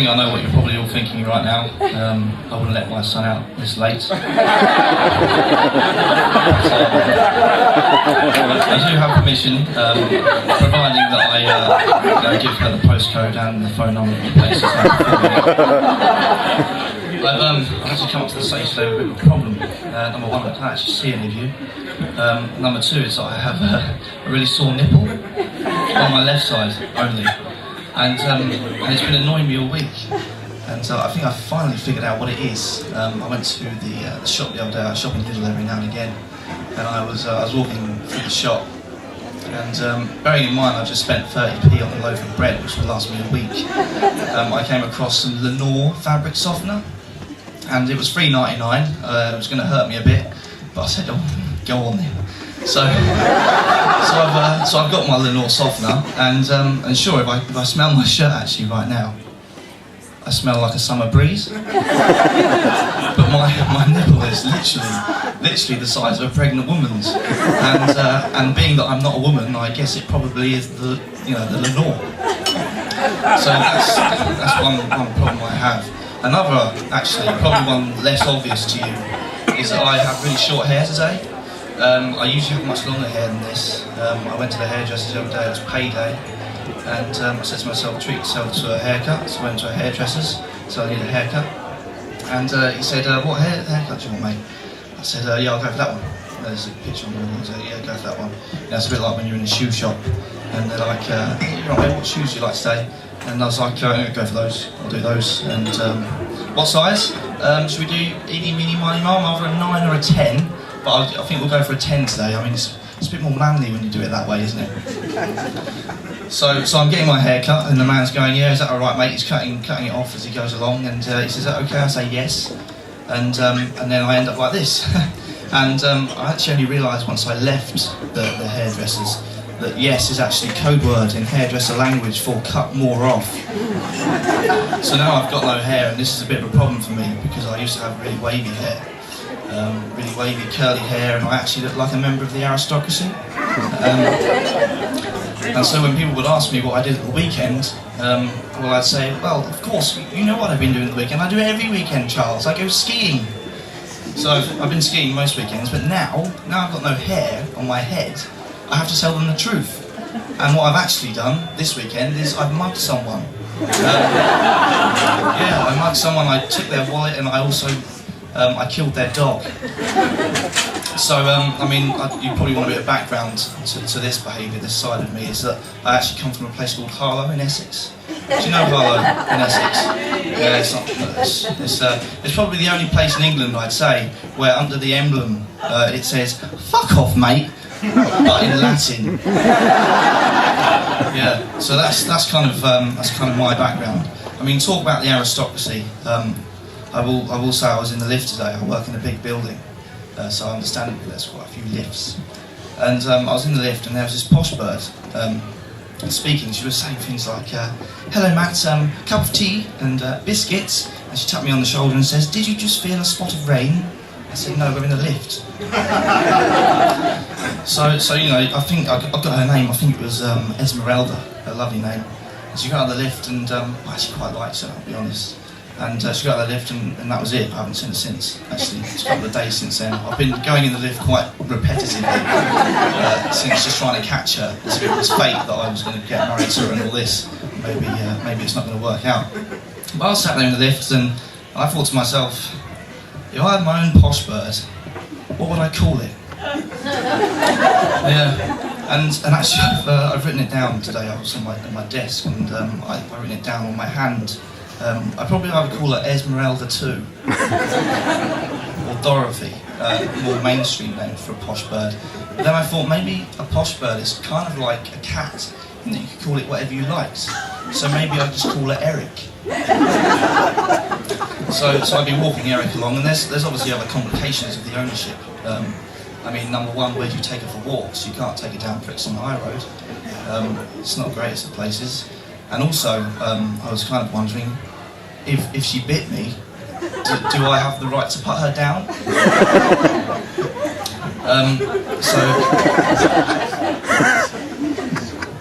think I know what you're probably all thinking right now. I wouldn't let my son out this late. I do have permission, providing that I give her the postcode and the phone number of the places I've actually come up to the stage today with a bit of a problem. Number one, I can't actually see any of you. Number two is that I have a really sore nipple on my left side only. And it's been annoying me all week. And I think I finally figured out what it is. I went to the shop the other day. I shop in Lidl every now and again. And I was walking through the shop. And bearing in mind I've just spent 30p on a loaf of bread, which will last me a week, I came across some Lenore fabric softener. And it was $3.99. It was going to hurt me a bit. But I said, oh, go on then. So I've got my Lenore softener, and sure, if I smell my shirt actually right now, I smell like a summer breeze. But my nipple is literally the size of a pregnant woman's, and being that I'm not a woman, I guess it probably is the Lenore. So that's one problem I have. Another, actually, probably one less obvious to you, is that I have really short hair today. I usually have much longer hair than this. I went to the hairdresser the other day, it was payday, and I said to myself, treat yourself to a haircut. So I went to a hairdresser's, so I need a haircut. And he said, what haircut do you want, mate? I said, yeah, I'll go for that one. There's a picture on the wall, so yeah, go for that one. Yeah, it's a bit like when you're in a shoe shop, and they're like, you're right, mate, what shoes do you like today? And I was like, I'm going to go for those, I'll do those. And what size? Should we do eeny, meeny, miny, moe, either a 9 or a 10? But I think we'll go for a 10 today. I mean, it's a bit more manly when you do it that way, isn't it? So I'm getting my hair cut, and the man's going, yeah, is that all right, mate? He's cutting it off as he goes along, and he says, is that okay? I say yes, and then I end up like this. And I actually only realised once I left the hairdressers that yes is actually code word in hairdresser language for cut more off. So now I've got no hair, and this is a bit of a problem for me because I used to have really wavy hair. Really wavy, curly hair, and I actually look like a member of the aristocracy. And so when people would ask me what I did at the weekend, well, I'd say, well, of course, you know what I've been doing at the weekend. I do it every weekend, Charles. I go skiing. So I've been skiing most weekends, but now I've got no hair on my head, I have to tell them the truth. And what I've actually done this weekend is I've mugged someone. Yeah, I mugged someone, I took their wallet, and I also I killed their dog. So, I mean, you probably want a bit of background to this behaviour, this side of me, is that I actually come from a place called Harlow in Essex. Do you know Harlow in Essex? Yeah, it's probably the only place in England, I'd say, where under the emblem it says, fuck off, mate, but in Latin. Yeah, so that's kind of my background. I mean, talk about the aristocracy. I will say I was in the lift today. I work in a big building, so understandably there's quite a few lifts. And I was in the lift, and there was this posh bird speaking. She was saying things like, hello Matt, cup of tea and biscuits. And she tapped me on the shoulder and says, did you just feel a spot of rain? I said, no, we're in the lift. So you know, I think I got her name. I think it was Esmeralda, a lovely name. And she got out of the lift, and I actually quite liked her, I'll be honest. And she got out of the lift, and that was it. I haven't seen her since, actually. It's a couple of days since then. I've been going in the lift quite repetitively since just trying to catch her. As if it was fate that I was going to get married to her and all this. Maybe it's not going to work out. But I was sat there in the lift, and I thought to myself, if I had my own posh bird, what would I call it? Yeah. And actually, I've written it down today. I was on my desk, and I've written it down on my hand. I'd probably either call her Esmeralda 2 or Dorothy, more mainstream name for a posh bird. But then I thought maybe a posh bird is kind of like a cat, and you could call it whatever you liked. So maybe I'd just call her Eric. So I've been walking Eric along, and there's obviously other complications of the ownership. I mean, number one, where do you take her for walks? You can't take her down Brixton High Road. It's not the greatest of places. And also, I was kind of wondering, if she bit me, do I have the right to put her down? So,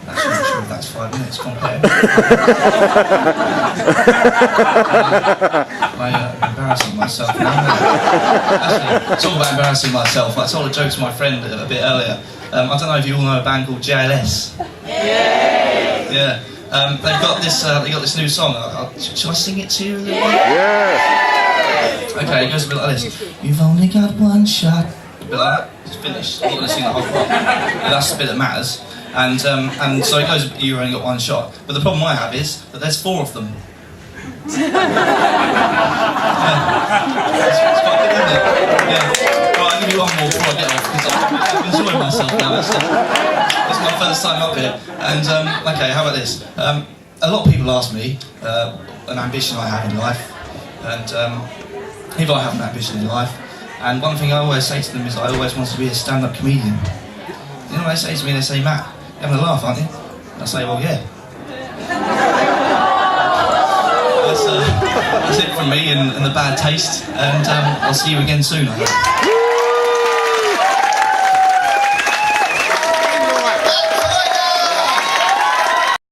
actually not sure if that's 5 minutes compared. I'm embarrassing myself now. Actually, talk about embarrassing myself. I told a joke to my friend a bit earlier. I don't know if you all know a band called JLS. Yeah. They've got this new song. Shall I sing it to you a little bit? Yeah. Okay, it goes a bit like this. You've only got one shot. A bit like that. It's finished. I'm not going to sing the whole part. But that's the bit that matters. And so it goes, you've only got one shot. But the problem I have is that there's 4 of them. It's quite good, isn't it? Yeah. Right, I'll give you one more before I get off, because I'm enjoying myself now. It's my first time up here. And, okay, how about this? A lot of people ask me an ambition I have in life, and if I have an ambition in life. And one thing I always say to them is I always want to be a stand-up comedian. You know what they say to me? They say, Matt, you're having a laugh, aren't you? And I say, well, yeah. That's it from me and the bad taste, and I'll see you again soon, I hope.